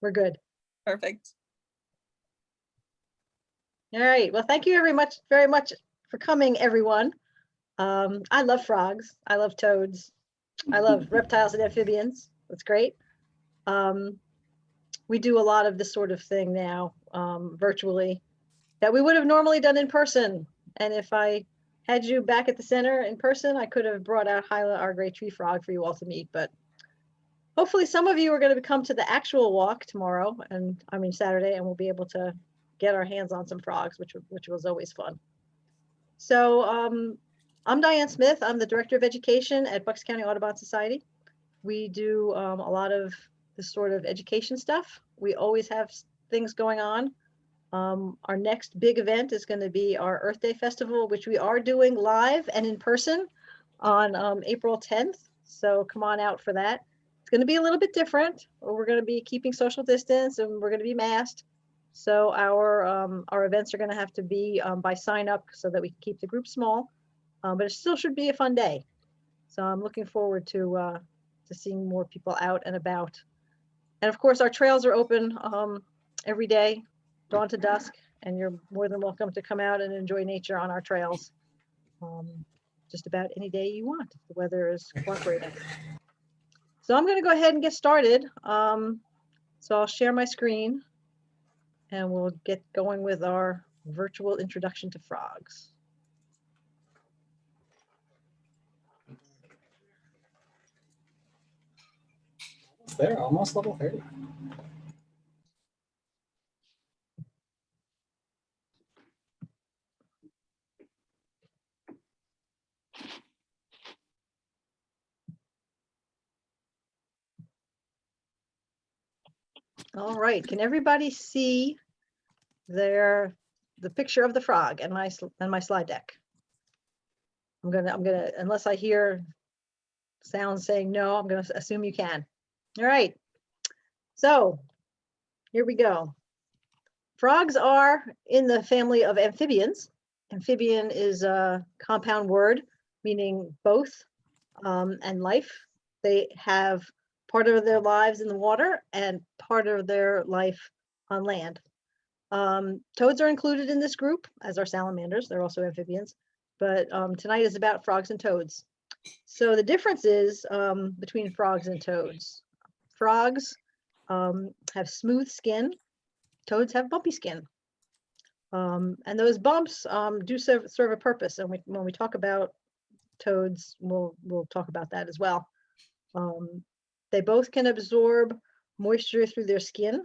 We're good. Perfect. All right. Well, thank you very much for coming, everyone. I love frogs. I love toads. I love reptiles and amphibians. That's great. We do a lot of this sort of thing now, virtually, that we would have normally done in person. And if I had you back at the center in person, I could have brought out Hyla, our great tree frog, for you all to meet. But hopefully some of you are going to come to the actual walk tomorrow, Saturday, and we'll be able to get our hands on some frogs, which was always fun. So I'm Diane Smith. I'm the Director of Education at Bucks County Audubon Society. We do a lot of this sort of education stuff. We always have things going on. Our next big event is going to be our Earth Day Festival, which we are doing live and in person on April 10th. So come on out for that. It's going to be a little bit different. We're going to be keeping social distance and we're going to be masked. So our events are going to have to be by sign up so that we can keep the group small, but it still should be a fun day. So I'm looking forward to seeing more people out and about. And of course, our trails are open every day, dawn to dusk, and you're more than welcome to come out and enjoy nature on our trails just about any day you want, if the weather is cooperating. So I'm going to go ahead and get started. So I'll share my screen and we'll get going with our virtual introduction to frogs. There, almost level 30. All right, can everybody see the picture of the frog and my slide deck? I'm gonna unless I hear sounds saying no, I'm gonna assume you can. All right, so here we go. Frogs are in the family of amphibians. Amphibian is a compound word meaning both and life. They have part of their lives in the water and part of their life on land. Toads are included in this group, as are salamanders. They're also amphibians. But tonight is about frogs and toads. So the difference is between frogs and toads. Frogs have smooth skin. Toads have bumpy skin. And those bumps do serve a purpose. And when we talk about toads, we'll talk about that as well. They both can absorb moisture through their skin.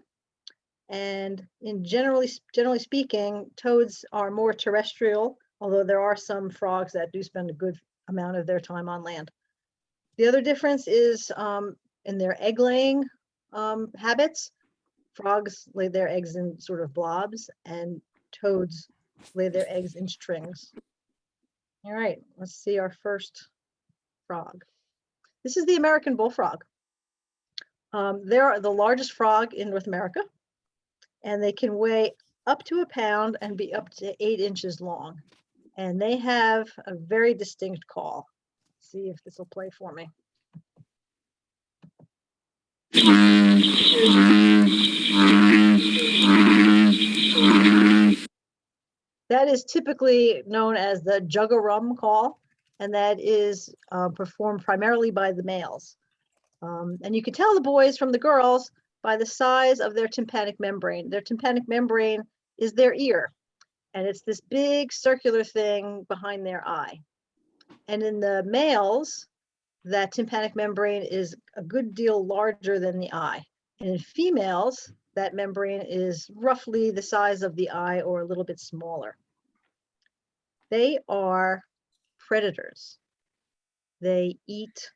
And generally speaking, toads are more terrestrial, although there are some frogs that do spend a good amount of their time on land. The other difference is in their egg laying habits. Frogs lay their eggs in sort of blobs and toads lay their eggs in strings. All right, let's see our first frog. This is the American bullfrog. They're the largest frog in North America, and they can weigh up to 1 pound and be up to 8 inches long. And they have a very distinct call. Let's see if this will play for me. That is typically known as the jug-a-rum call, and that is performed primarily by the males. And you can tell the boys from the girls by the size of their tympanic membrane. Their tympanic membrane is their ear, and it's this big circular thing behind their eye. And in the males, that tympanic membrane is a good deal larger than the eye. And in females, that membrane is roughly the size of the eye or a little bit smaller. They are predators. They eat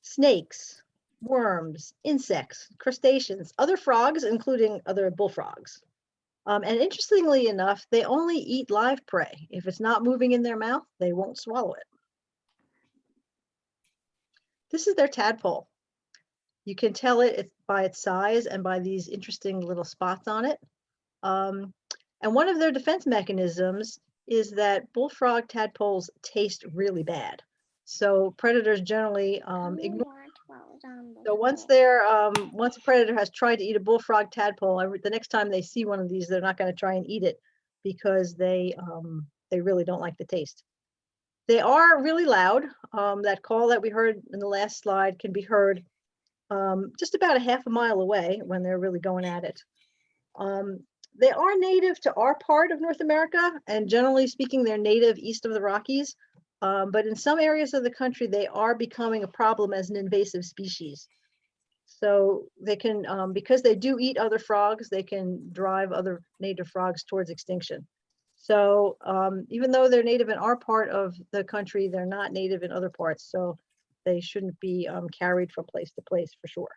snakes, worms, insects, crustaceans, other frogs, including other bullfrogs. And interestingly enough, they only eat live prey. If it's not moving in their mouth, they won't swallow it. This is their tadpole. You can tell it by its size and by these interesting little spots on it. And one of their defense mechanisms is that bullfrog tadpoles taste really bad. So predators generally ignore. So once once a predator has tried to eat a bullfrog tadpole, the next time they see one of these, they're not going to try and eat it because they really don't like the taste. They are really loud. That call that we heard in the last slide can be heard just about a half a mile away when they're really going at it. They are native to our part of North America, and generally speaking, they're native east of the Rockies. But in some areas of the country, they are becoming a problem as an invasive species. So they can, because they do eat other frogs, they can drive other native frogs towards extinction. So even though they're native in our part of the country, they're not native in other parts. So they shouldn't be carried from place to place for sure.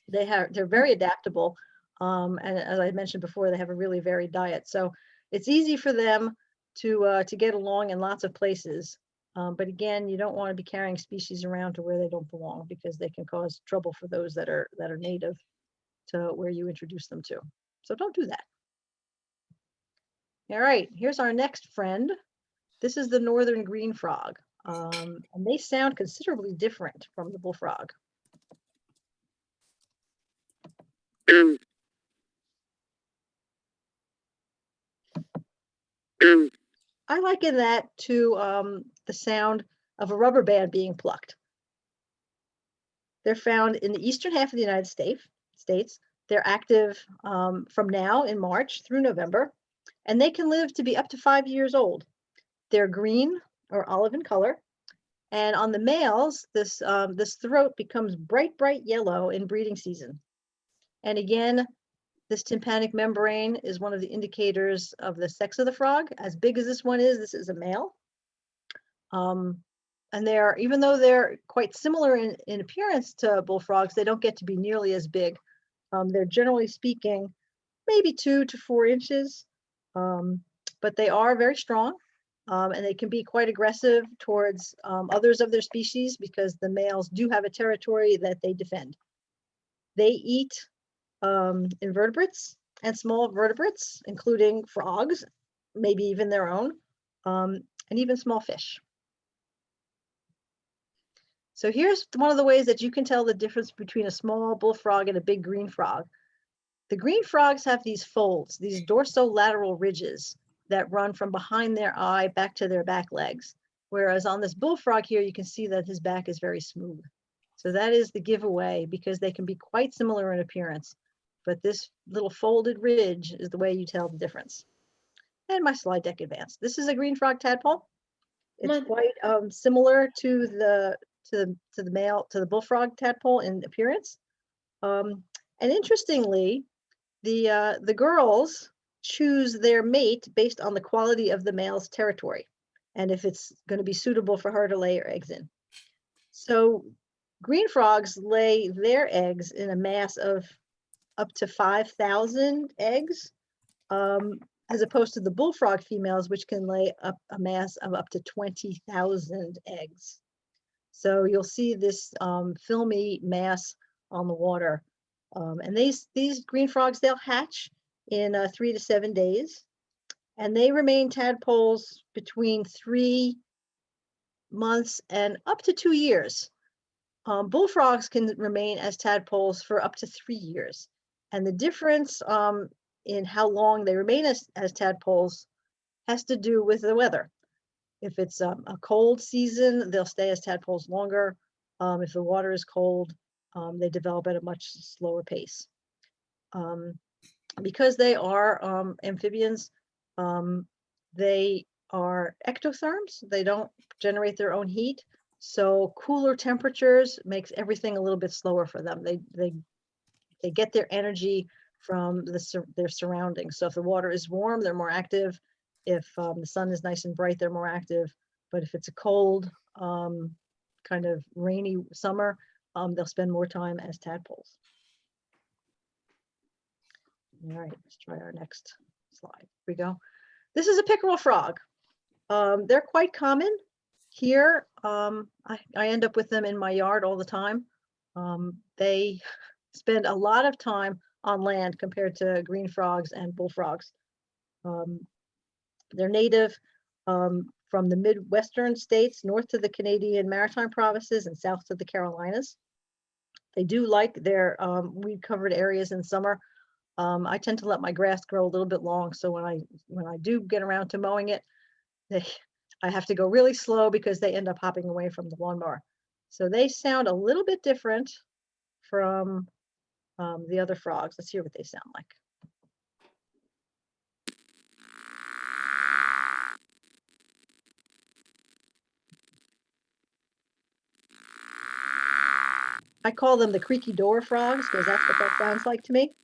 They're very adaptable. And as I mentioned before, they have a really varied diet. So it's easy for them to get along in lots of places. But again, you don't want to be carrying species around to where they don't belong because they can cause trouble for those that are native to where you introduce them to. So don't do that. All right, here's our next friend. This is the northern green frog. And they sound considerably different from the bullfrog. I liken that to the sound of a rubber band being plucked. They're found in the eastern half of the United States. They're active from now in March through November, and they can live to be up to 5 years old. They're green or olive in color, and on the males, this throat becomes bright yellow in breeding season. And again, this tympanic membrane is one of the indicators of the sex of the frog. As big as this one is, this is a male. And even though they're quite similar in appearance to bullfrogs, they don't get to be nearly as big. They're generally speaking maybe 2 to 4 inches, but they are very strong, and they can be quite aggressive towards others of their species because the males do have a territory that they defend. They eat invertebrates and small vertebrates, including frogs, maybe even their own, and even small fish. So here's one of the ways that you can tell the difference between a small bullfrog and a big green frog. The green frogs have these folds, these dorsolateral ridges that run from behind their eye back to their back legs. Whereas on this bullfrog here, you can see that his back is very smooth. So that is the giveaway because they can be quite similar in appearance. But this little folded ridge is the way you tell the difference. And my slide deck advanced. This is a green frog tadpole. It's quite similar to the bullfrog tadpole in appearance. And interestingly, the girls choose their mate based on the quality of the male's territory and if it's going to be suitable for her to lay her eggs in. So green frogs lay their eggs in a mass of up to 5,000 eggs, as opposed to the bullfrog females, which can lay up a mass of up to 20,000 eggs. So you'll see this filmy mass on the water. And these green frogs, they'll hatch in 3 to 7 days. And they remain tadpoles between 3 months and up to 2 years. Bullfrogs can remain as tadpoles for up to 3 years. And the difference in how long they remain as tadpoles has to do with the weather. If it's a cold season, they'll stay as tadpoles longer. If the water is cold, they develop at a much slower pace. Because they are amphibians, they are ectotherms. They don't generate their own heat. So cooler temperatures makes everything a little bit slower for them. They get their energy from their surroundings. So if the water is warm, they're more active. If the sun is nice and bright, they're more active. But if it's a cold, kind of rainy summer, they'll spend more time as tadpoles. All right, let's try our next slide. Here we go. This is a pickerel frog. They're quite common here. I end up with them in my yard all the time. They spend a lot of time on land compared to green frogs and bullfrogs. They're native from the Midwestern states, north to the Canadian Maritime provinces and south to the Carolinas. They do like their weed covered areas in summer. I tend to let my grass grow a little bit long, so when I do get around to mowing it, I have to go really slow because they end up hopping away from the lawnmower. So they sound a little bit different from the other frogs. Let's hear what they sound like. I call them the creaky door frogs because that's what that sounds like to me.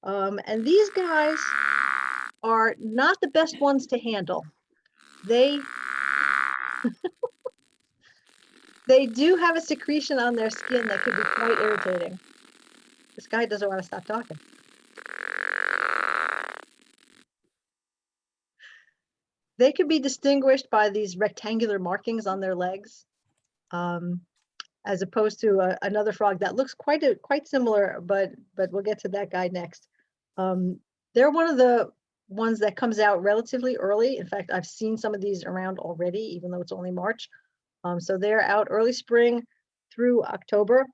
And these guys are not the best ones to handle. They do have a secretion on their skin that could be quite irritating. This guy doesn't want to stop talking. They could be distinguished by these rectangular markings on their legs, as opposed to another frog that looks quite similar, but we'll get to that guy next. They're one of the ones that comes out relatively early. In fact, I've seen some of these around already, even though it's only March. So they're out early spring through October.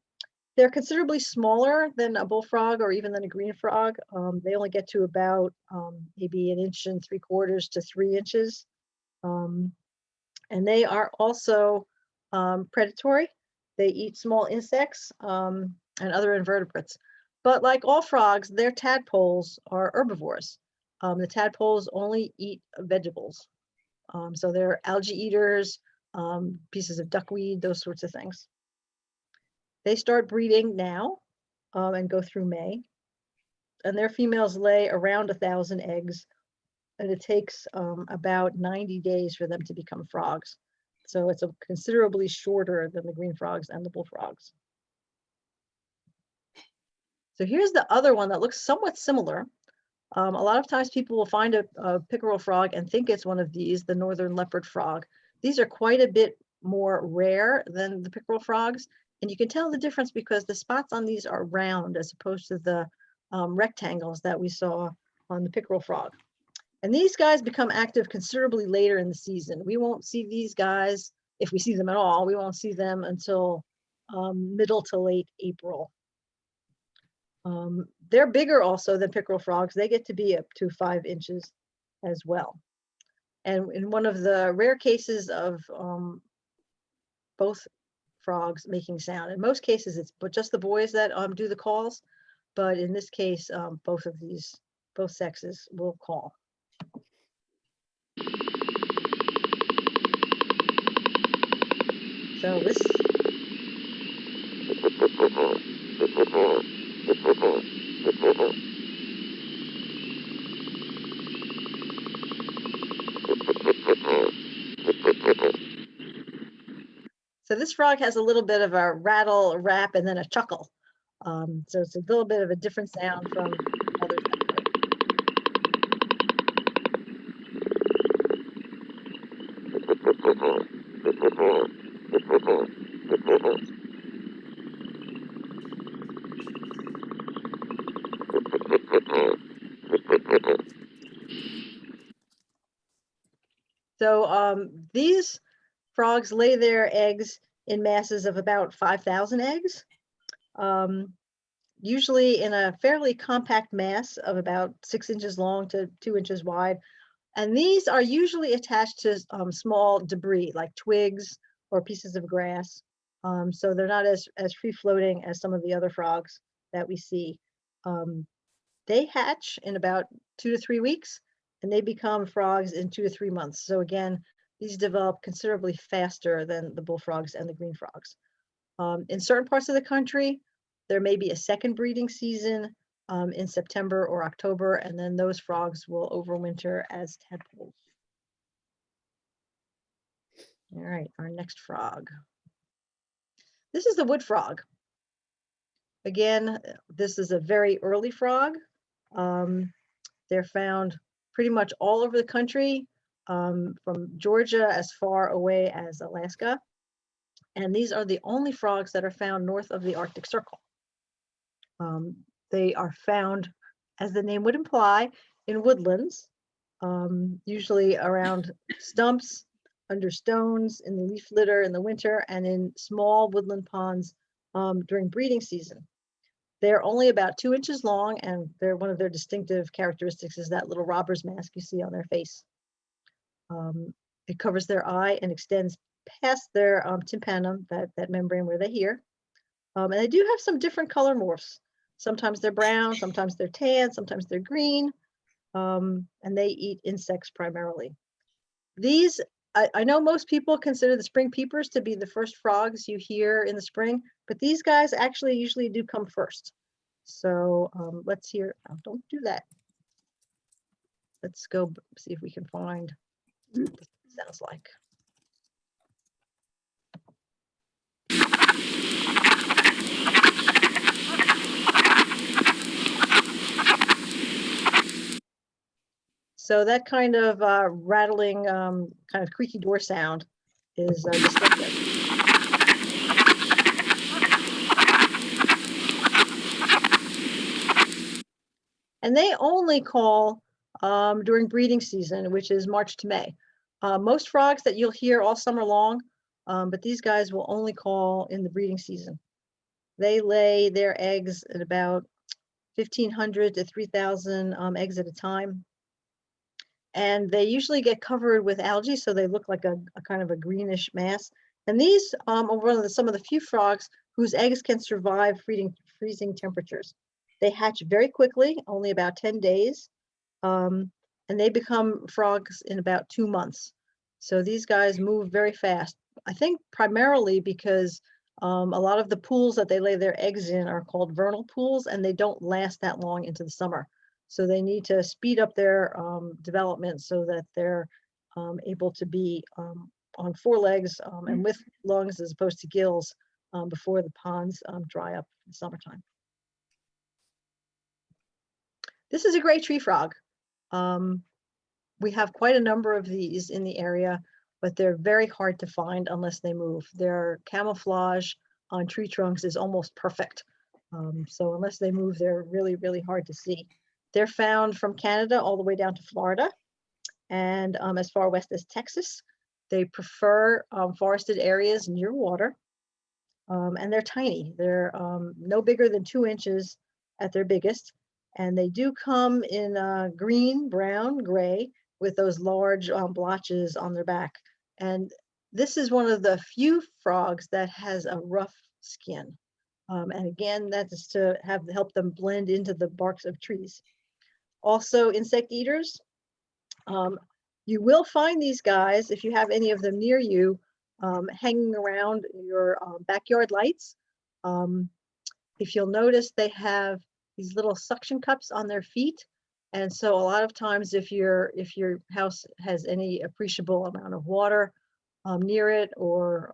They're considerably smaller than a bullfrog or even than a green frog. They only get to about maybe 1.75 inches to 3 inches. And they are also predatory. They eat small insects and other invertebrates. But like all frogs, their tadpoles are herbivores. The tadpoles only eat vegetables. So they're algae eaters, pieces of duckweed, those sorts of things. They start breeding now and go through May. And their females lay around 1,000 eggs. And it takes about 90 days for them to become frogs. So it's considerably shorter than the green frogs and the bullfrogs. So here's the other one that looks somewhat similar. A lot of times people will find a pickerel frog and think it's one of these, the northern leopard frog. These are quite a bit more rare than the pickerel frogs. And you can tell the difference because the spots on these are round as opposed to the rectangles that we saw on the pickerel frog. And these guys become active considerably later in the season. We won't see these guys, if we see them at all, we won't see them until middle to late April. They're bigger also than pickerel frogs. They get to be up to 5 inches as well. And in one of the rare cases of both frogs making sound, in most cases it's just the boys that do the calls, but in this case, both sexes will call. So this. So this frog has a little bit of a rattle, a rap, and then a chuckle. So it's a little bit of a different sound from others. So these frogs lay their eggs in masses of about 5,000 eggs, usually in a fairly compact mass of about 6 inches long to 2 inches wide. And these are usually attached to small debris like twigs or pieces of grass. So they're not as free floating as some of the other frogs that we see. They hatch in about 2 to 3 weeks and they become frogs in 2 to 3 months. So again, these develop considerably faster than the bullfrogs and the green frogs. In certain parts of the country, there may be a second breeding season in September or October, and then those frogs will overwinter as tadpoles. All right, our next frog. This is the wood frog. Again, this is a very early frog. They're found pretty much all over the country, from Georgia as far away as Alaska. And these are the only frogs that are found north of the Arctic Circle. They are found, as the name would imply, in woodlands, usually around stumps, under stones, in the leaf litter in the winter, and in small woodland ponds during breeding season. They're only about 2 inches long, and one of their distinctive characteristics is that little robber's mask you see on their face. It covers their eye and extends past their tympanum, that membrane where they hear. And they do have some different color morphs. Sometimes they're brown, sometimes they're tan, sometimes they're green, and they eat insects primarily. These, I know most people consider the spring peepers to be the first frogs you hear in the spring, but these guys actually usually do come first. So let's hear, oh, don't do that. Let's go see if we can find what it sounds like. So that kind of rattling, kind of creaky door sound is distinctive. And they only call during breeding season, which is March to May. Most frogs that you'll hear all summer long, but these guys will only call in the breeding season. They lay their eggs at about 1,500 to 3,000 eggs at a time. And they usually get covered with algae, so they look like a kind of a greenish mass. And these are some of the few frogs whose eggs can survive freezing temperatures. They hatch very quickly, only about 10 days, and they become frogs in about 2 months. So these guys move very fast. I think primarily because a lot of the pools that they lay their eggs in are called vernal pools, and they don't last that long into the summer. So they need to speed up their development so that they're able to be on 4 legs and with lungs as opposed to gills before the ponds dry up in the summertime. This is a gray tree frog. We have quite a number of these in the area, but they're very hard to find unless they move. Their camouflage on tree trunks is almost perfect. So unless they move, they're really, really hard to see. They're found from Canada all the way down to Florida and as far west as Texas. They prefer forested areas near water, and they're tiny. They're no bigger than 2 inches at their biggest, and they do come in green, brown, gray with those large blotches on their back. And this is one of the few frogs that has a rough skin. And again, that is to help them blend into the barks of trees. Also, insect eaters. You will find these guys, if you have any of them near you, hanging around your backyard lights. If you'll notice, they have these little suction cups on their feet. And so a lot of times if your house has any appreciable amount of water near it, or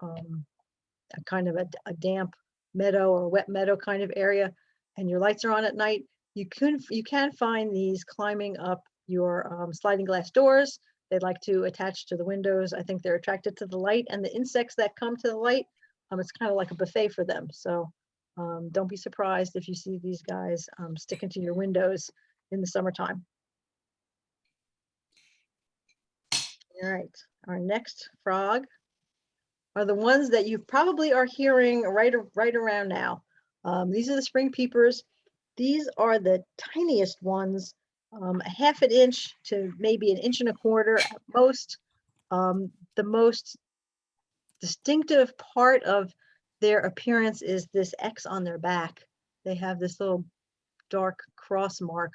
a kind of a damp meadow or wet meadow kind of area, and your lights are on at night, you can find these climbing up your sliding glass doors. They like to attach to the windows. I think they're attracted to the light, and the insects that come to the light, it's kind of like a buffet for them. So don't be surprised if you see these guys sticking to your windows in the summertime. All right, our next frog are the ones that you probably are hearing right around now. These are the spring peepers. These are the tiniest ones, a half an inch to maybe an inch and a quarter at most. The most distinctive part of their appearance is this X on their back. They have this little dark cross mark.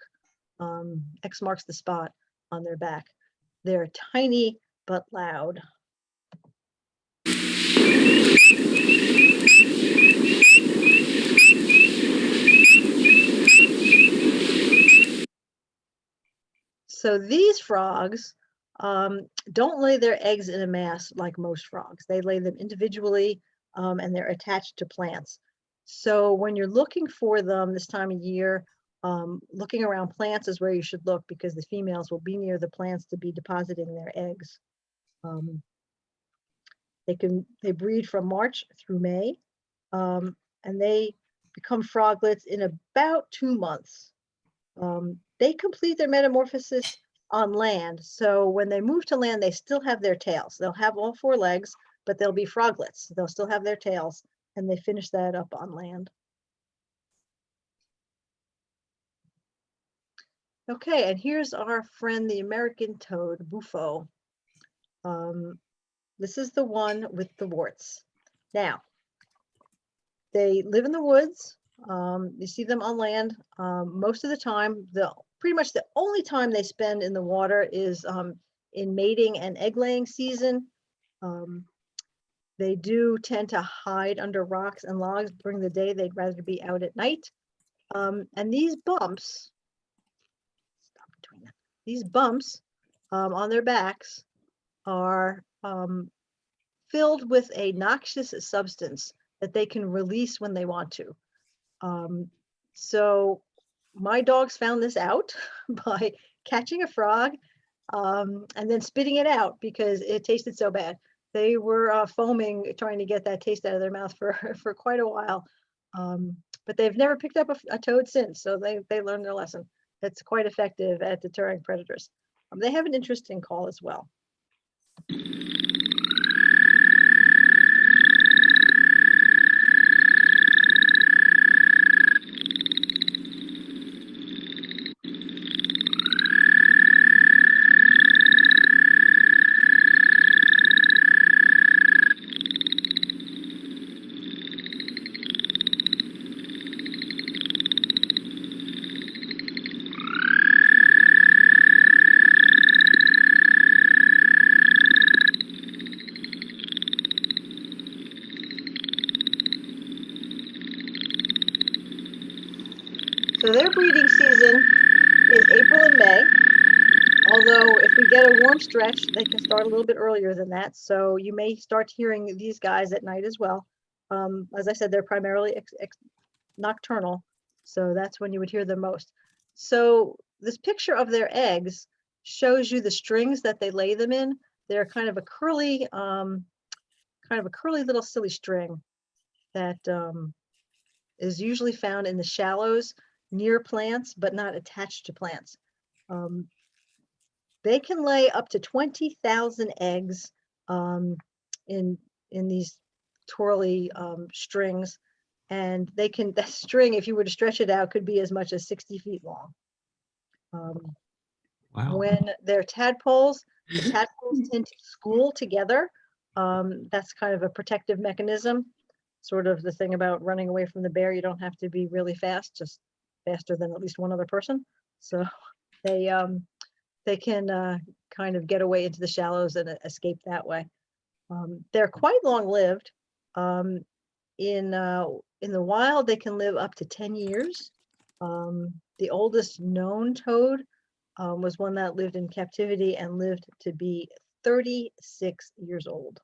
X marks the spot on their back. They're tiny but loud. So these frogs don't lay their eggs in a mass like most frogs. They lay them individually, and they're attached to plants. So when you're looking for them this time of year, looking around plants is where you should look, because the females will be near the plants to be depositing their eggs. They breed from March through May, and they become froglets in about 2 months. They complete their metamorphosis on land. So when they move to land, they still have their tails. They'll have all 4 legs, but they'll be froglets. They'll still have their tails, and they finish that up on land. Okay, and here's our friend, the American toad, Bufo. This is the one with the warts. Now, they live in the woods. You see them on land most of the time. Pretty much the only time they spend in the water is in mating and egg laying season. They do tend to hide under rocks and logs during the day. They'd rather be out at night. And these bumps, on their backs are filled with a noxious substance that they can release when they want to. So my dogs found this out by catching a frog and then spitting it out because it tasted so bad. They were foaming, trying to get that taste out of their mouth for quite a while. But they've never picked up a toad since, so they learned their lesson. It's quite effective at deterring predators. They have an interesting call as well. So their breeding season is April and May, although if we get a warm stretch, they can start a little bit earlier than that. So you may start hearing these guys at night as well. As I said, they're primarily nocturnal, so that's when you would hear them most. So this picture of their eggs shows you the strings that they lay them in. They're kind of a curly little silly string that is usually found in the shallows near plants, but not attached to plants. They can lay up to 20,000 eggs in these twirly strings, and that string, if you were to stretch it out, could be as much as 60 feet long. Wow. When they're tadpoles, the tadpoles tend to school together. That's kind of a protective mechanism. Sort of the thing about running away from the bear, you don't have to be really fast, just faster than at least one other person. So they can kind of get away into the shallows and escape that way. They're quite long-lived. In the wild, they can live up to 10 years. The oldest known toad was one that lived in captivity and lived to be 36 years old.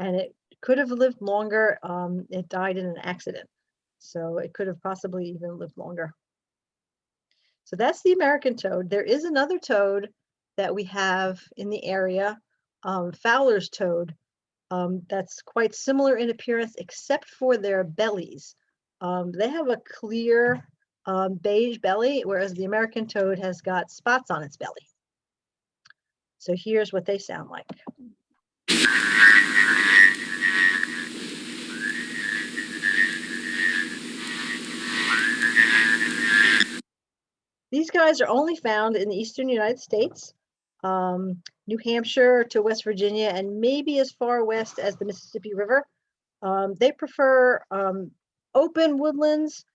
And it could have lived longer. It died in an accident, so it could have possibly even lived longer. So that's the American toad. There is another toad that we have in the area, Fowler's toad, that's quite similar in appearance, except for their bellies. They have a clear beige belly, whereas the American toad has got spots on its belly. So here's what they sound like. These guys are only found in the eastern United States, New Hampshire to West Virginia, and maybe as far west as the Mississippi River. They prefer open woodlands,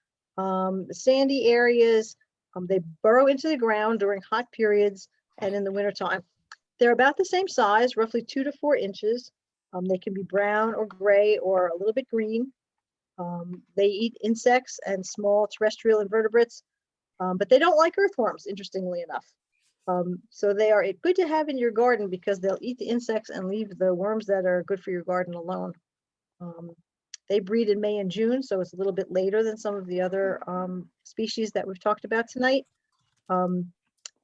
sandy areas. They burrow into the ground during hot periods and in the wintertime. They're about the same size, roughly 2 to 4 inches. They can be brown or gray or a little bit green. They eat insects and small terrestrial invertebrates, but they don't like earthworms, interestingly enough. So they are good to have in your garden because they'll eat the insects and leave the worms that are good for your garden alone. They breed in May and June, so it's a little bit later than some of the other species that we've talked about tonight.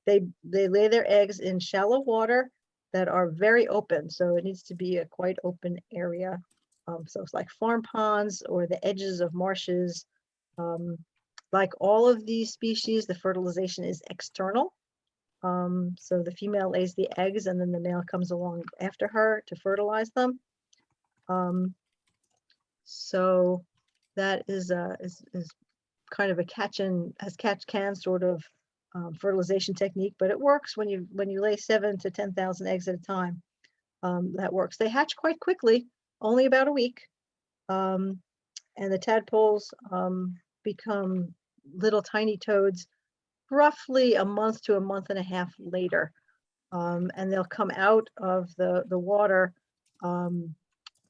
They lay their eggs in shallow water that are very open, so it needs to be a quite open area. So it's like farm ponds or the edges of marshes. Like all of these species, the fertilization is external. So the female lays the eggs and then the male comes along after her to fertilize them. So that is kind of a catch can sort of fertilization technique, but it works when you lay 7,000 to 10,000 eggs at a time. That works. They hatch quite quickly, only about a week, and the tadpoles become little tiny toads roughly a month to a month and a half later, and they'll come out of the water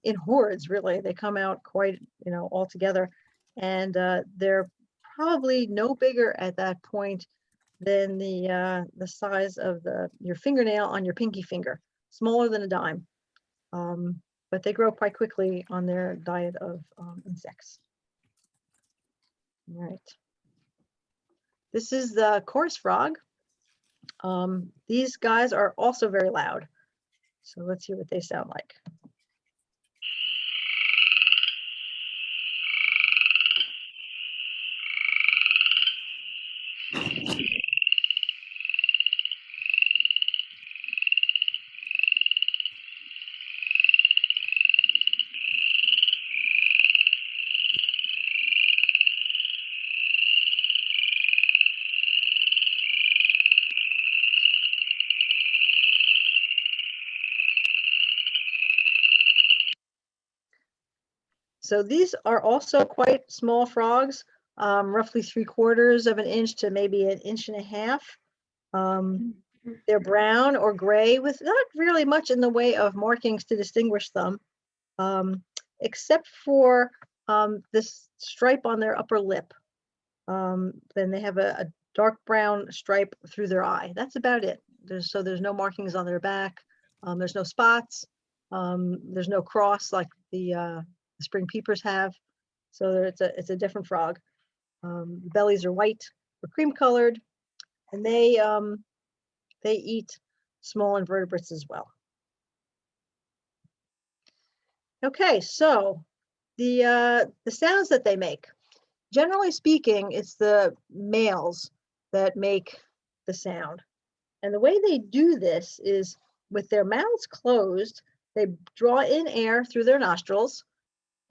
in hordes. Really, they come out quite all together, and they're probably no bigger at that point than the size of your fingernail on your pinky finger, smaller than a dime. But they grow quite quickly on their diet of insects. All right. This is the coarse frog. These guys are also very loud. So let's hear what they sound like. So these are also quite small frogs, roughly 3/4 of an inch to maybe 1.5 inches. They're brown or gray with not really much in the way of markings to distinguish them, except for this stripe on their upper lip. Then they have a dark brown stripe through their eye. That's about it. There's no markings on their back. There's no spots. There's no cross like the spring peepers have. So it's a different frog. The bellies are white or cream colored, and they eat small invertebrates as well. Okay, so the sounds that they make. Generally speaking, it's the males that make the sound. And the way they do this is with their mouths closed, they draw in air through their nostrils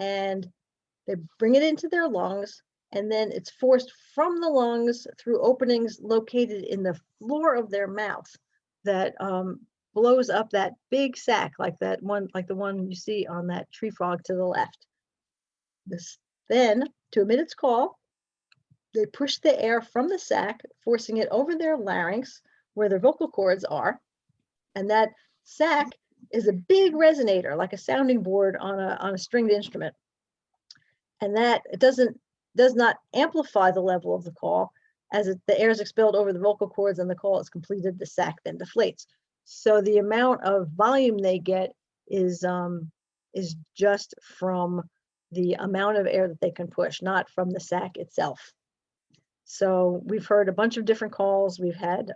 and they bring it into their lungs, and then it's forced from the lungs through openings located in the floor of their mouth that blows up that big sac like the one you see on that tree frog to the left. Then, to emit its call, they push the air from the sac, forcing it over their larynx where their vocal cords are, and that sac is a big resonator, like a sounding board on a stringed instrument. And that it does not amplify the level of the call. As the air is expelled over the vocal cords and the call is completed, the sac then deflates. So the amount of volume they get is just from the amount of air that they can push, not from the sac itself. So we've heard a bunch of different calls. We've had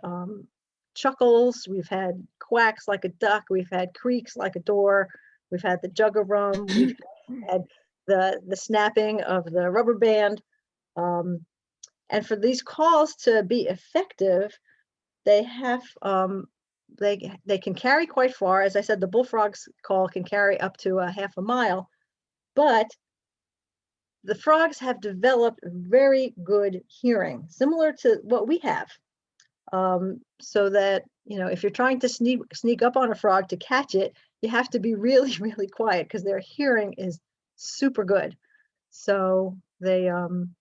chuckles, we've had quacks like a duck, we've had creaks like a door, we've had the jug of rum, we've had the snapping of the rubber band. And for these calls to be effective, they have they can carry quite far. As I said, the bullfrog's call can carry up to 1/2 mile, but the frogs have developed very good hearing, similar to what we have. So that, if you're trying to sneak up on a frog to catch it, you have to be really, really quiet because their hearing is super good. So they can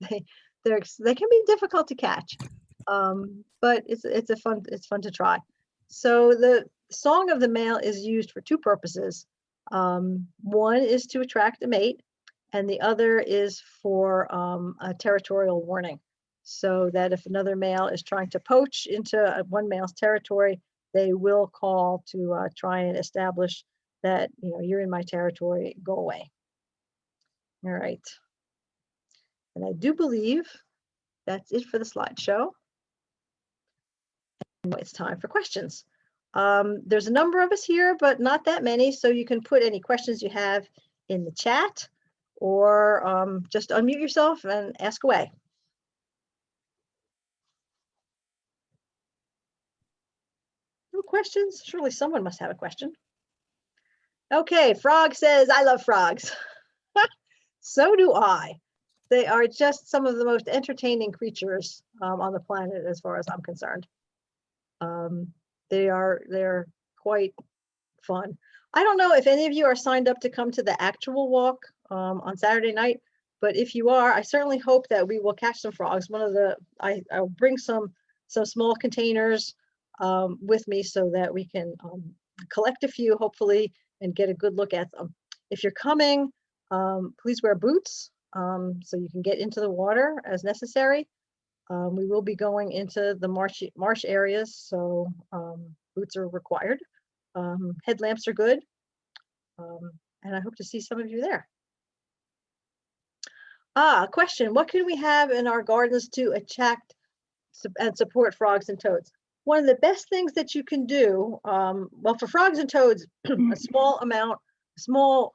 be difficult to catch, but it's fun to try. So the song of the male is used for two purposes. One is to attract a mate, and the other is for a territorial warning, so that if another male is trying to poach into one male's territory, they will call to try and establish that, you're in my territory, go away. All right. And I do believe that's it for the slideshow. And it's time for questions. There's a number of us here, but not that many, so you can put any questions you have in the chat, or just unmute yourself and ask away. No questions? Surely someone must have a question. Okay, Frog says, I love frogs. So do I. They are just some of the most entertaining creatures on the planet, as far as I'm concerned. They're quite fun. I don't know if any of you are signed up to come to the actual walk on Saturday night, but if you are, I certainly hope that we will catch some frogs. I'll bring some small containers with me so that we can collect a few, hopefully, and get a good look at them. If you're coming, please wear boots so you can get into the water as necessary. We will be going into the marsh areas, so boots are required. Headlamps are good, and I hope to see some of you there. Question: what can we have in our gardens to attract and support frogs and toads? One of the best things that you can do, well, for frogs and toads, a small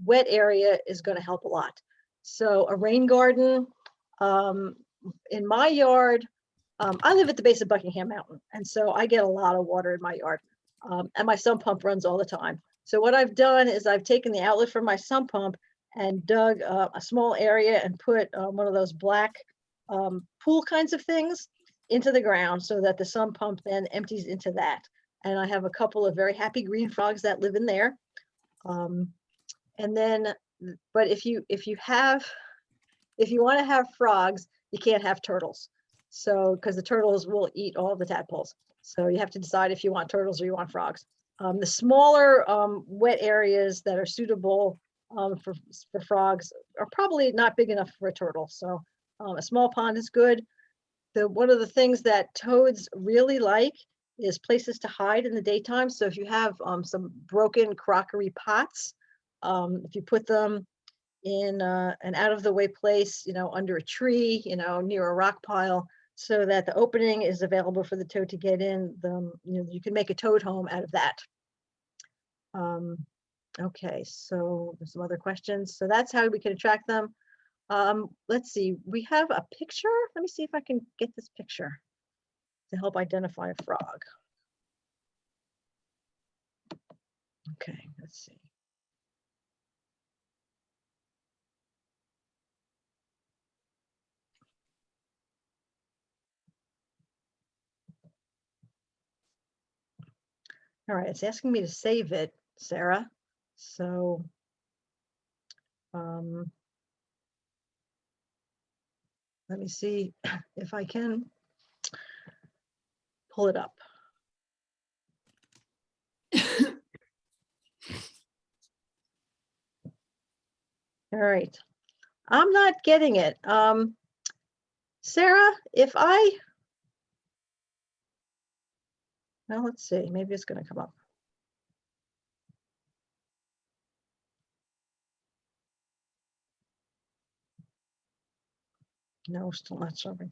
wet area is going to help a lot. So a rain garden. In my yard, I live at the base of Buckingham Mountain, and so I get a lot of water in my yard, and my sump pump runs all the time. So what I've done is I've taken the outlet from my sump pump and dug a small area and put one of those black pool kinds of things into the ground so that the sump pump then empties into that. And I have a couple of very happy green frogs that live in there. And then, but if you want to have frogs, you can't have turtles. So, because the turtles will eat all the tadpoles. So you have to decide if you want turtles or you want frogs. The smaller wet areas that are suitable for frogs are probably not big enough for a turtle. So a small pond is good. One of the things that toads really like is places to hide in the daytime. So if you have some broken crockery pots, if you put them in an out of the way place, under a tree, near a rock pile, so that the opening is available for the toad to get in, you can make a toad home out of that. Okay, so there's some other questions. So that's how we can attract them. Let's see, we have a picture. Let me see if I can get this picture to help identify a frog. Okay, let's see. All right, it's asking me to save it, Sarah. So let me see if I can pull it up. All right, I'm not getting it. Sarah, well, let's see, maybe it's going to come up. No, still not showing.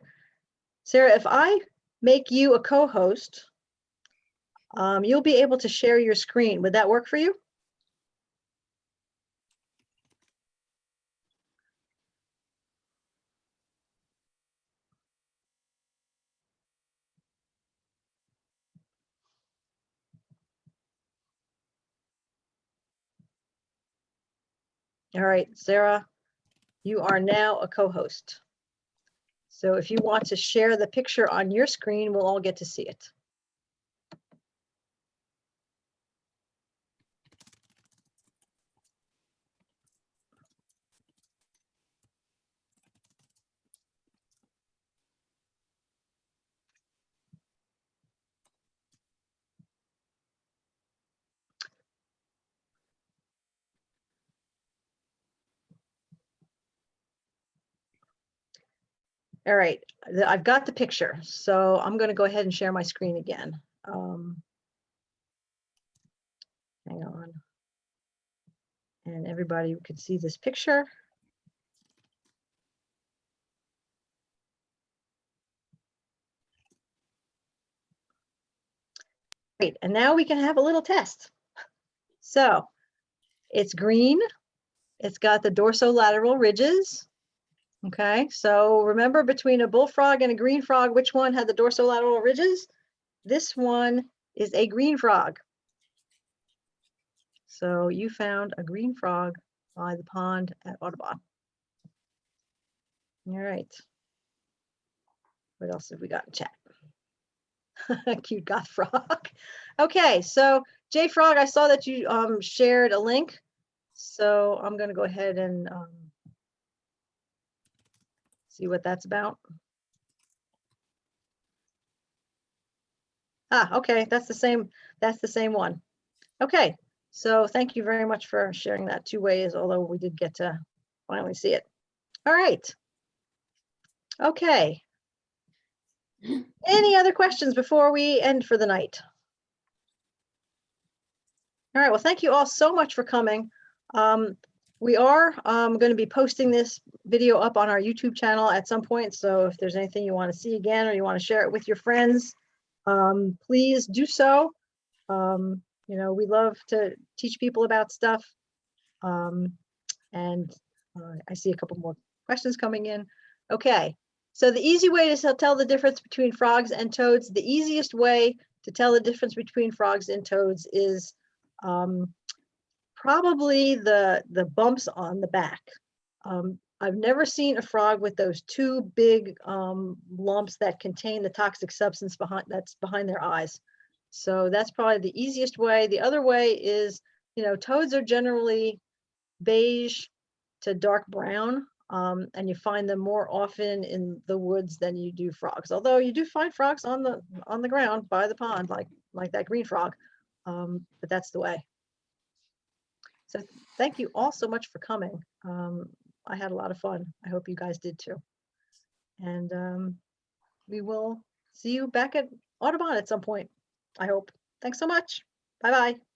Sarah, if I make you a co-host, you'll be able to share your screen. Would that work for you? All right, Sarah, you are now a co-host. So if you want to share the picture on your screen, we'll all get to see it. All right, I've got the picture, so I'm going to go ahead and share my screen again. Hang on. And everybody can see this picture. Great, and now we can have a little test. So it's green, it's got the dorsolateral ridges. Okay, so remember, between a bullfrog and a green frog, which one had the dorsolateral ridges? This one is a green frog. So you found a green frog by the pond at Audubon. All right. What else have we got in chat? Cute goth frog. Okay, so J Frog, I saw that you shared a link. So I'm going to go ahead and see what that's about. Ah, okay, that's the same one. Okay, so thank you very much for sharing that 2 ways, although we did get to finally see it. All right. Okay. Any other questions before we end for the night? All right, well, thank you all so much for coming. We are going to be posting this video up on our YouTube channel at some point. So if there's anything you want to see again or you want to share it with your friends, please do so. You know, we love to teach people about stuff. And I see a couple more questions coming in. Okay, so the easy way to tell the difference between frogs and toads, the easiest way to tell the difference between frogs and toads is probably the bumps on the back. I've never seen a frog with those 2 big lumps that contain the toxic substance that's behind their eyes. So that's probably the easiest way. The other way is, you know, toads are generally beige to dark brown, and you find them more often in the woods than you do frogs. Although you do find frogs on the ground by the pond, like that green frog, but that's the way. So thank you all so much for coming. I had a lot of fun. I hope you guys did too. And we will see you back at Audubon at some point, I hope. Thanks so much. Bye-bye.